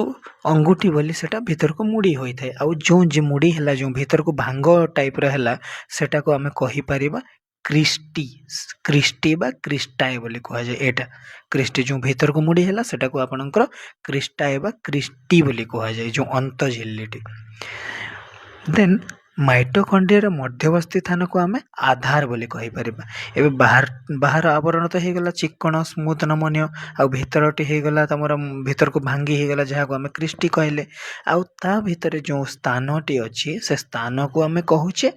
ଅଙ୍ଗୁଠି ବୋଲି ସେଟା ଭିତରକୁ ମୁଡ଼ି ହୋଇଥାଏ। ଆଉ ଯେଉଁ ମୁଡ଼ି ହେଲା, ଯେଉଁ ଭିତରକୁ ଭାଙ୍ଗ ଟାଇପ୍ର ହେଲା, ସେଟାକୁ ଆମେ କହିପାରିବା କ୍ରିଷ୍ଟି ବା କ୍ରିଷ୍ଟାଏ ବୋଲି କୁହାଯାଏ। ଏଇଟା କ୍ରିଷ୍ଟି, ଯେଉଁ ଭିତରକୁ ମୁଡ଼ି ହେଲା ସେଟାକୁ ଆପଣଙ୍କର କ୍ରିଷ୍ଟାଏ ବା କ୍ରିଷ୍ଟି ବୋଲି କୁହାଯାଏ, ଯେଉଁ ଅନ୍ତ ଝିଲ୍ଲିଟି। ଦେନ୍ ମାଇଟୋକଣ୍ଡ୍ରିଆର ମଧ୍ୟବର୍ତ୍ତୀ ସ୍ଥାନକୁ ଆମେ ଆଧାର ବୋଲି କହିପାରିବା। ଏବେ ବାହାର ଆବରଣ ତ ହେଇଗଲା ଚିକ୍କଣ, ସ୍ମୁଥ୍, ନମନୀୟ। ଆଉ ଭିତରଟି ହେଇଗଲା ତମର ଭିତରକୁ ଭାଙ୍ଗି ହେଇଗଲା, ଯାହାକୁ ଆମେ କ୍ରିଷ୍ଟି କହିଲେ। ଆଉ ତା ଭିତରେ ଯେଉଁ ସ୍ଥାନଟି ଅଛି, ସେ ସ୍ଥାନକୁ ଆମେ କହୁଛେ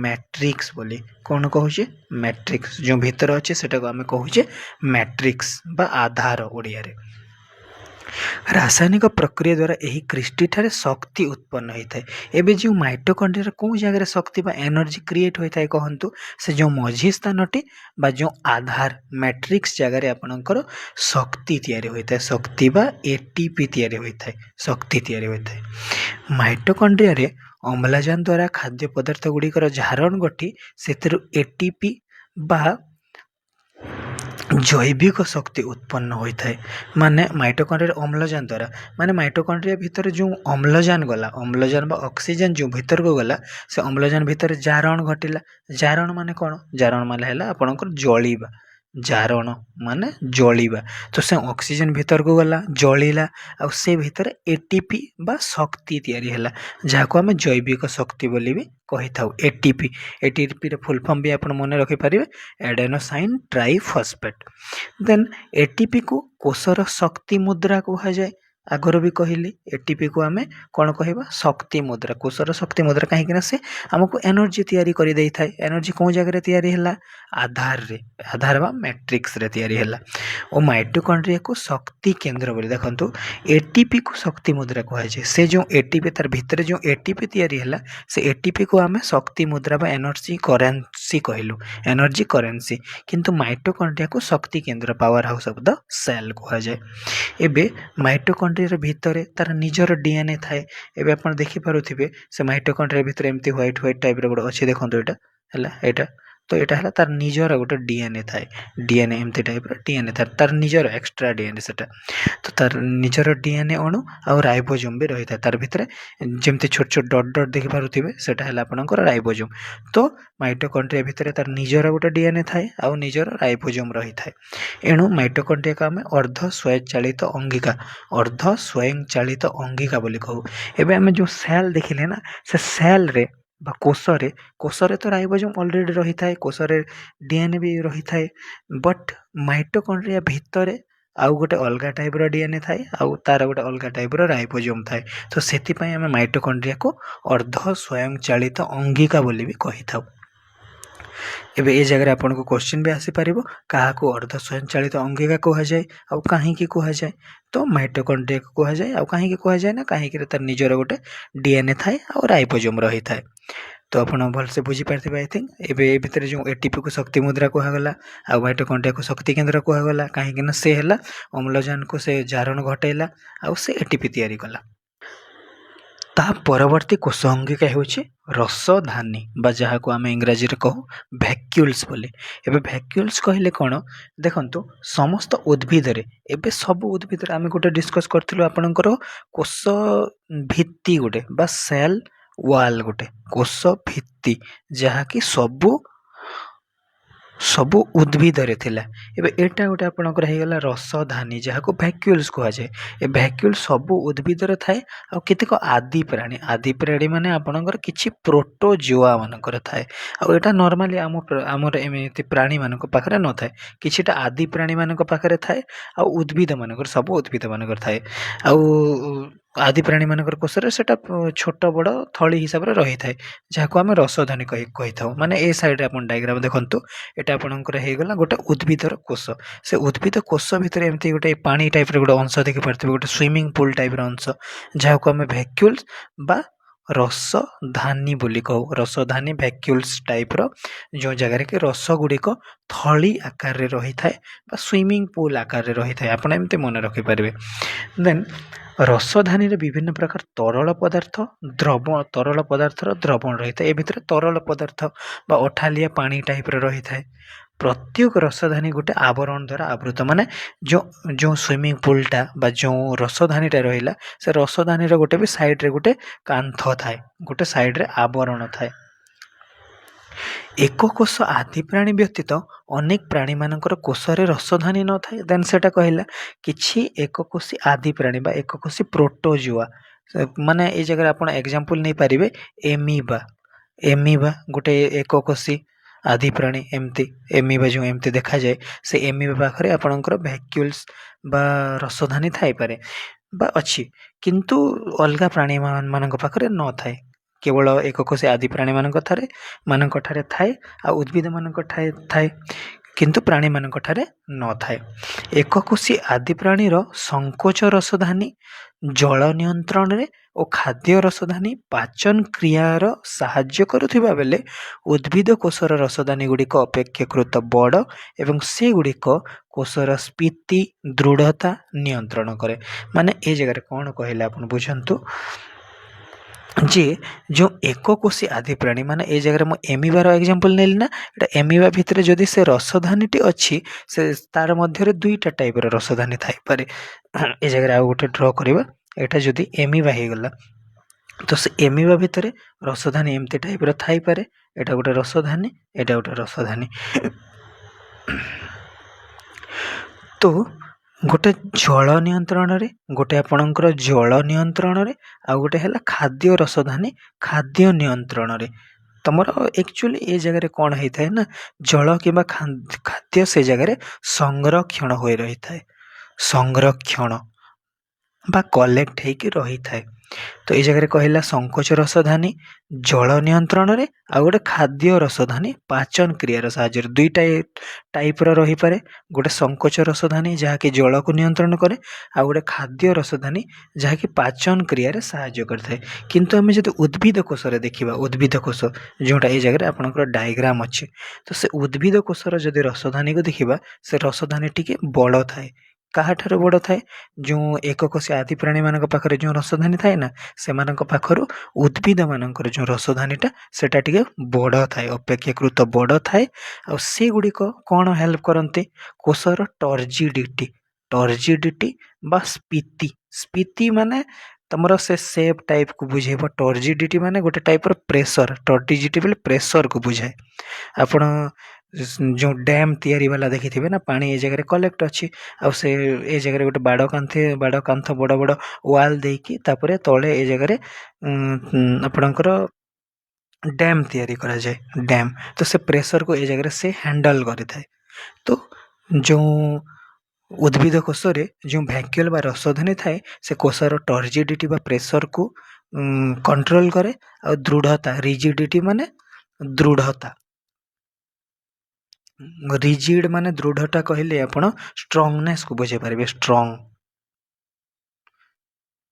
ମ୍ୟାଟ୍ରିକ୍ସ ବୋଲି। କ'ଣ କହୁଛେ? ମ୍ୟାଟ୍ରିକ୍ସ। ଯେଉଁ ଭିତରେ ଅଛି ସେଟାକୁ ଆମେ କହୁଛେ ମ୍ୟାଟ୍ରିକ୍ସ ବା ଆଧାର ଓଡ଼ିଆରେ। ରାସାୟନିକ ପ୍ରକ୍ରିୟା ଦ୍ୱାରା ଏହି କ୍ରିଷ୍ଟିଠାରେ ଶକ୍ତି ଉତ୍ପନ୍ନ ହୋଇଥାଏ। ଏବେ ଯେଉଁ ମାଇଟୋକଣ୍ଡ୍ରିଆରେ କେଉଁ ଜାଗାରେ ଶକ୍ତି ବା ଏନର୍ଜି କ୍ରିଏଟ୍ ହୋଇଥାଏ କହନ୍ତୁ? ସେ ଯେଉଁ ମଝି ସ୍ଥାନଟି ବା ଯେଉଁ ଆଧାର ମ୍ୟାଟ୍ରିକ୍ସ ଜାଗାରେ ଆପଣଙ୍କର ଶକ୍ତି ତିଆରି ହୋଇଥାଏ। ଶକ୍ତି ବା ଏଟିପି ତିଆରି ହୋଇଥାଏ। ଶକ୍ତି ତିଆରି ହୋଇଥାଏ। ମାଇଟୋକଣ୍ଡ୍ରିଆରେ ଅମ୍ଳଜାନ ଦ୍ୱାରା ଖାଦ୍ୟ ପଦାର୍ଥ ଗୁଡ଼ିକର ଝାରଣ ଘଟି ସେଥିରୁ ଏଟିପି ବା ଜୈବିକ ଶକ୍ତି ଉତ୍ପନ୍ନ ହୋଇଥାଏ। ମାନେ ମାଇଟୋକଣ୍ଡ୍ରିଆରେ ଅମ୍ଳଜାନ ଦ୍ୱାରା, ମାନେ ମାଇଟୋକଣ୍ଡ୍ରିଆ ଭିତରେ ଯେଉଁ ଅମ୍ଳଜାନ ଗଲା, ଅମ୍ଳଜାନ ବା ଅକ୍ସିଜେନ୍ ଯେଉଁ ଭିତରକୁ ଗଲା, ସେ ଅମ୍ଳଜାନ ଭିତରେ ଜାରଣ ଘଟିଲା। ଜାରଣ ମାନେ କ'ଣ? ଜାରଣ ମାନେ ହେଲା ଆପଣଙ୍କର ଜଳିବା। ଜାରଣ ମାନେ ଜଳିବା। ତ ସେ ଅକ୍ସିଜେନ୍ ଭିତରକୁ ଗଲା, ଜଳିଲା, ଆଉ ସେ ଭିତରେ ଏଟିପି ବା ଶକ୍ତି ତିଆରି ହେଲା, ଯାହାକୁ ଆମେ ଜୈବିକ ଶକ୍ତି ବୋଲି ବି କହିଥାଉ। ଏଟିପିର ଫୁଲ୍ ଫର୍ମ ବି ଆପଣ ମନେ ରଖିପାରିବେ, ଏଡେନୋସାଇନ୍ ଟ୍ରାଇଫସ୍ଫେଟ୍। ଦେନ୍ ଏଟିପିକୁ କୋଷର ଶକ୍ତି ମୁଦ୍ରା କୁହାଯାଏ। ଆଗରୁ ବି କହିଲି, ଏଟିପିକୁ ଆମେ କ'ଣ କହିବା? ଶକ୍ତି ମୁଦ୍ରା। କୋଷର ଶକ୍ତି ମୁଦ୍ରା, କାହିଁକିନା ସେ ଆମକୁ ଏନର୍ଜି ତିଆରି କରିଦେଇଥାଏ। ଏନର୍ଜି କେଉଁ ଜାଗାରେ ତିଆରି ହେଲା? ଆଧାରରେ, ଆଧାର ବା ମ୍ୟାଟ୍ରିକ୍ସରେ ତିଆରି ହେଲା। ଓ ମାଇଟୋକଣ୍ଡ୍ରିଆକୁ ଶକ୍ତି କେନ୍ଦ୍ର ବୋଲି, ଦେଖନ୍ତୁ ଏଟିପିକୁ ଶକ୍ତି ମୁଦ୍ରା କୁହାଯାଏ। ସେ ଯେଉଁ ଏଟିପି, ତାର ଭିତରେ ଯେଉଁ ଏଟିପି ତିଆରି ହେଲା, ସେ ଏଟିପିକୁ ଆମେ ଶକ୍ତି ମୁଦ୍ରା ବା ଏନର୍ଜି କରେନ୍ସି କହିଲୁ, ଏନର୍ଜି କରେନ୍ସି। କିନ୍ତୁ ମାଇଟୋକଣ୍ଡ୍ରିଆକୁ ଶକ୍ତି କେନ୍ଦ୍ର, powerhouse of the cell କୁହାଯାଏ। ଏବେ ମାଇଟୋକଣ୍ଡ୍ରିଆର ଭିତରେ ତାର ନିଜର ଡିଏନ୍ଏ ଥାଏ। ଏବେ ଆପଣ ଦେଖିପାରୁଥିବେ, ସେ ମାଇଟୋକଣ୍ଡ୍ରିଆ ଭିତରେ ଏମିତି ହ୍ୱାଇଟ୍ ଟାଇପ୍ର ଗୋଟେ ଅଛି, ଦେଖନ୍ତୁ ଏଇଟା ହେଲା, ଏଇଟା ତ ଏଇଟା ହେଲା ତାର ନିଜର ଗୋଟେ ଡିଏନ୍ଏ ଥାଏ। ଡିଏନ୍ଏ ଏମିତି ଟାଇପ୍ର ଡିଏନ୍ଏ ଥାଏ, ତାର ନିଜର ଏକ୍ସଟ୍ରା ଡିଏନ୍ଏ ସେଟା। ତ ତାର ନିଜର ଡିଏନ୍ଏ ଅଣୁ ଆଉ ରାଇବୋଜୋମ୍ ବି ରହିଥାଏ ତାର ଭିତରେ। ଯେମିତି ଛୋଟ ଡଟ୍ ଦେଖିପାରୁଥିବେ, ସେଟା ହେଲା ଆପଣଙ୍କର ରାଇବୋଜୋମ୍। ତ ମାଇଟୋକଣ୍ଡ୍ରିଆ ଭିତରେ ତାର ନିଜର ଗୋଟେ ଡିଏନ୍ଏ ଥାଏ ଆଉ ନିଜର ରାଇବୋଜୋମ୍ ରହିଥାଏ। ଏଣୁ ମାଇଟୋକଣ୍ଡ୍ରିଆକୁ ଆମେ ଅର୍ଦ୍ଧ ସ୍ୱୟଂଚାଳିତ ଅଙ୍ଗିକା ବୋଲି କହୁ। ଏବେ ଆମେ ଯେଉଁ ସେଲ୍ ଦେଖିଲେ ନା, ସେ ସେଲ୍ରେ ବା କୋଷରେ ତ ରାଇବୋଜୋମ୍ ଅଲରେଡ଼ି ରହିଥାଏ, କୋଷରେ ଡିଏନ୍ଏ ବି ରହିଥାଏ। ବଟ୍ ମାଇଟୋକଣ୍ଡ୍ରିଆ ଭିତରେ ଆଉ ଗୋଟେ ଅଲଗା ଟାଇପ୍ର ଡିଏନ୍ଏ ଥାଏ, ଆଉ ତାର ଗୋଟେ ଅଲଗା ଟାଇପ୍ର ରାଇବୋଜୋମ୍ ଥାଏ। ତ ସେଥିପାଇଁ ଆମେ ମାଇଟୋକଣ୍ଡ୍ରିଆକୁ ଅର୍ଦ୍ଧ ସ୍ୱୟଂଚାଳିତ ଅଙ୍ଗିକା ବୋଲି ବି କହିଥାଉ। ଏବେ ଏ ଜାଗାରେ ଆପଣଙ୍କୁ କ୍ୱେଶ୍ଚିନ୍ ବି ଆସିପାରିବ, କାହାକୁ ଅର୍ଦ୍ଧ ସ୍ୱୟଂଚାଳିତ ଅଙ୍ଗିକା କୁହାଯାଏ ଆଉ କାହିଁକି କୁହାଯାଏ? ତ ମାଇଟୋକଣ୍ଡ୍ରିଆକୁ କୁହାଯାଏ। ଆଉ କାହିଁକି କୁହାଯାଏ ନା, କାହିଁକି ତାର ନିଜର ଗୋଟେ ଡିଏନ୍ଏ ଥାଏ ଆଉ ରାଇବୋଜୋମ୍ ରହିଥାଏ। ତ ଆପଣ ଭଲସେ ବୁଝିପାରିଥିବେ ଆଇ ଥିଙ୍କ୍। ଏବେ ଏ ଭିତରେ ଯେଉଁ ଏଟିପିକୁ ଶକ୍ତି ମୁଦ୍ରା କୁହାଗଲା ଆଉ ମାଇଟୋକଣ୍ଡ୍ରିଆକୁ ଶକ୍ତି କେନ୍ଦ୍ର କୁହାଗଲା, କାହିଁକିନା ସେ ହେଲା ଅମ୍ଳଜାନକୁ ସେ ଜାରଣ ଘଟାଇଲା ଆଉ ସେ ଏଟିପି ତିଆରି କଲା। ତାହା ପରବର୍ତ୍ତୀ କୋଷ ଅଙ୍ଗିକା ହେଉଛି ରସଧାନୀ, ବା ଯାହାକୁ ଆମେ ଇଂରାଜୀରେ କହୁ ଭ୍ୟାକ୍ୟୁଲ୍ସ ବୋଲି। ଏବେ ଭ୍ୟାକ୍ୟୁଲ୍ସ କହିଲେ କ'ଣ? ଦେଖନ୍ତୁ, ସମସ୍ତ ଉଦ୍ଭିଦରେ, ଏବେ ସବୁ ଉଦ୍ଭିଦରେ ଆମେ ଗୋଟେ ଡିସ୍କସ୍ କରିଥିଲୁ ଆପଣଙ୍କର କୋଷ ଭିତ୍ତି ଗୋଟେ ବା ସେଲ୍ ୱାଲ୍, ଗୋଟେ କୋଷ ଭିତ୍ତି, ଯାହାକି ସବୁ ଉଦ୍ଭିଦରେ ଥିଲା। ଏବେ ଏଇଟା ଗୋଟେ ଆପଣଙ୍କର ହେଇଗଲା ରସଧାନୀ, ଯାହାକୁ ଭ୍ୟାକ୍ୟୁଲ୍ସ କୁହାଯାଏ। ଏ ଭ୍ୟାକ୍ୟୁଲ୍ ସବୁ ଉଦ୍ଭିଦରେ ଥାଏ। ଆଉ କେତେକ ଆଦି ପ୍ରାଣୀ ମାନେ ଆପଣଙ୍କର କିଛି ପ୍ରୋଟୋଜୋଆ ମାନଙ୍କର ଥାଏ। ଆଉ ଏଇଟା ନର୍ମାଲି ଆମର ଏମିତି ପ୍ରାଣୀମାନଙ୍କ ପାଖରେ ନଥାଏ, କିଛିଟା ଆଦି ପ୍ରାଣୀମାନଙ୍କ ପାଖରେ ଥାଏ। ଆଉ ସବୁ ଉଦ୍ଭିଦ ମାନଙ୍କର ଥାଏ। ଆଉ आदि प्राणी मानकर कोशरे सेटा छोट बड़ थली हिसाब से रही थाए जहाँ आम रसधानी कही था माने ए साइड आप डायग्राम देखु एटा आपंकर होगा गोटे उद्भिदर कोष से उद्भिद कोष भितर एमती गोटे पानी टाइप गोटे अंश देखिपे गोटे स्विमिंग पूल टाइप अंश जहाँ आम भैक्यूल्स बा रसधानी बोली कहू रसधानी भैक्यूल्स टाइप जो जगार कि रस गुड़िक थली आकार रही थाए स्विमिंग पूल आकार रही थाए आप एमती मन रखिपारे। देन रसधानी विभिन्न प्रकार तरल पदार्थ द्रव तरल पदार्थर द्रवण रही है भितर तरल पदार्थ बा अठालिया पानी टाइप रही है प्रत्येक रसधानी गोटे आवरण द्वारा आवृत माने जो जो स्विमिंग पूलटा बा जो रसधानीटा रहा से रसधानी गोटे भी साइड रे गोटे कांथ थाए गोटे साइड रे आवरण थाए। एक कोष आदि प्राणी व्यतीत अनेक प्राणी मानकर कोषरे रसधानी न थाए देन सेटा कहला किछि एक कोषी आदि प्राणी बा एक कोषी प्रोटोजुआ माने ए जगह आपण एग्जांपल नहीं पारिबे एमीबा एमीबा गोटे एक कोषी आदि प्राणी एमती एमीबा जो एमती देखा जाए से एमीबा पाखरे आपणकर भैक्यूल्स बा रसधानी थाई पारे बा अच्छी किंतु अलगा प्राणी मानक पाखरे न थाए केवल एक कोषी आदि प्राणी मानक ठारे थाए आ उद्भिद मानक थाए किंतु प्राणी मानक ठारे न थाए। एक कोषी आदि प्राणीर संकोच रसधानी जल नियंत्रण रे और खाद्य रसधानी पाचन क्रियार साहाय्य करुथिबा बेले उद्भिद कोषर रसधानी गुड़िक अपेक्षाकृत बड़ एवं से गुड़िक कोषर स्फीति दृढ़ता नियंत्रण करे माने ए जगह कौन कहले आप बुझंतु जे जो एक कोषी आदि प्राणी माने ए जगह मु एमीबार एग्जांपल नेली ना एटा एमीबा भितरे जदि से रसधानीटी अच्छी से तार मध्य दुईटा टाइप रसधानी थाई पारे ए जगह आ गोटे ड्र करबा एटा जदि एमीबा हो गला तो से एमीबा भितर रसधानी एमती टाइप थाई पारे एटा गोटे रसधानी एटा गोटे रसधानी तो गोटे जल नियंत्रण रे गोटे आपणकर जल नियंत्रण रे आ गोटे है खाद्य रसधानी खाद्य नियंत्रण रे तुमर एक्चुअली ए जगह कौन होता है ना जल कि खाद्य से जगह संरक्षण हो रही है संरक्षण बा कलेक्ट होकर रही है तो ये जगह कहला संकोच रसधानी जल नियंत्रण रे आ गोटे खाद्य रसधानी पाचन क्रियार साहाय्य दुईटा टाइप रही पारे गोटे संकोच रसधानी जहाँकि जल को नियंत्रण करे आ गोटे खाद्य रसधानी जहाँकि पाचन क्रियार साहाय्य करता है किंतु आम जब उद्भिद कोषर देखा उद्भिद कोष जोटा ये जगह आपंकर डायग्राम अच्छे तो से उद्भिद कोषर जब रसधानी को देखा से रसधानी टी बड़ थाए काहाठार बड़ थाए जो एक कोषी आदि प्राणी मान पाखरे जो रसधानी थाए ना से पाखरु उद्भिद मानकर जो रसधानीटा सेटा टिके बड़ थाए अपेक्षाकृत बड़ थाए आ से गुड़िक कौन हेल्प करते कोषर टर्जिडिटी बा स्फीति स्फीति माने तुमर से सेप टाइप को बुझेब टर्जिडिटी माने गोटे टाइप प्रेशर टर्जिडिटी बोले प्रेशर को बुझाए आपण जो डैम तैयारी वाला देखी थे ना पानी ए जगह कलेक्ट अच्छी आ से ए जगह गोटे बाड़ कांथ बड़ बड़ वाल देकी तापरे तले ए जगह आपणकर डैम तैयारी करा जाए डैम तो से प्रेशर को ए जगह से हैंडल करें तो जो उद्भिद कोष रे जो भैक्यूल बा रसधानी थाए से कोषर टर्जिडिटी बा प्रेशर को कंट्रोल करे और दृढ़ता रिजिडिटी माने दृढ़ता रिजिड माने दृढ़ता कहले आपण स्ट्रांगनेस को बुझे पारे स्ट्रांग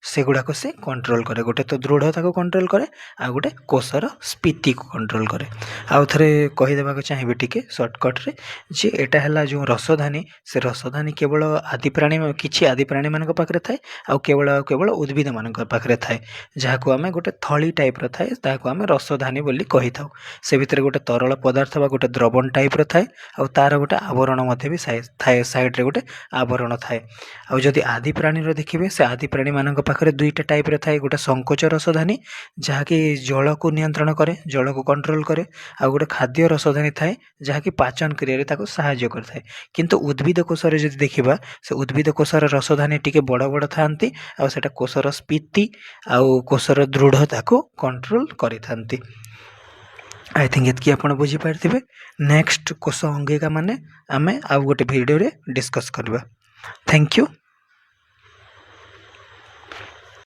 से गुड़ाक से कंट्रोल करे गोटे तो दृढ़ता को कंट्रोल करे आ गोटे कोषर स्फीति को कंट्रोल करे आउ थे कहीदेवा चाहिए टिके सर्टकट रे जे एटा है जो रसधानी से रसधानी केवल आदि प्राणी किछि आदि प्राणी मान पाखरे थाए आ केवल उद्भिद मान पाखरे थाए जहाँ आम गोटे थली टाइप थाए ताको आम रसधानी बोली कही था से भितर गोटे तरल पदार्थ बा गोटे द्रवण टाइप थाए आ तार गोटे आवरण भी थाए साइड रे गोटे आवरण थाए आ जदि आदि प्राणी देखिए से आदि प्राणी मान पाखरे दुईटा टाइप थाए गोटे संकोच रसधानी जहाँकि जल को नियंत्रण करे जल को कंट्रोल करे आ गोटे खाद्य रसधानी थाए जहाँकि पाचन क्रिया साहाय्य करता किंतु उद्भिद कोषर जब देखा से उद्भिद कोषर रसधानी टिके बड़ बड़ था आटा कोषर स्फीति आउ कोषर दृढ़ता को कंट्रोल करि आई थिंक ये आप बुझीपारे नेक्स्ट कोष अंगिका माने आमे आउ गोटे वीडियो रे डिस्कस करबा। Thank you.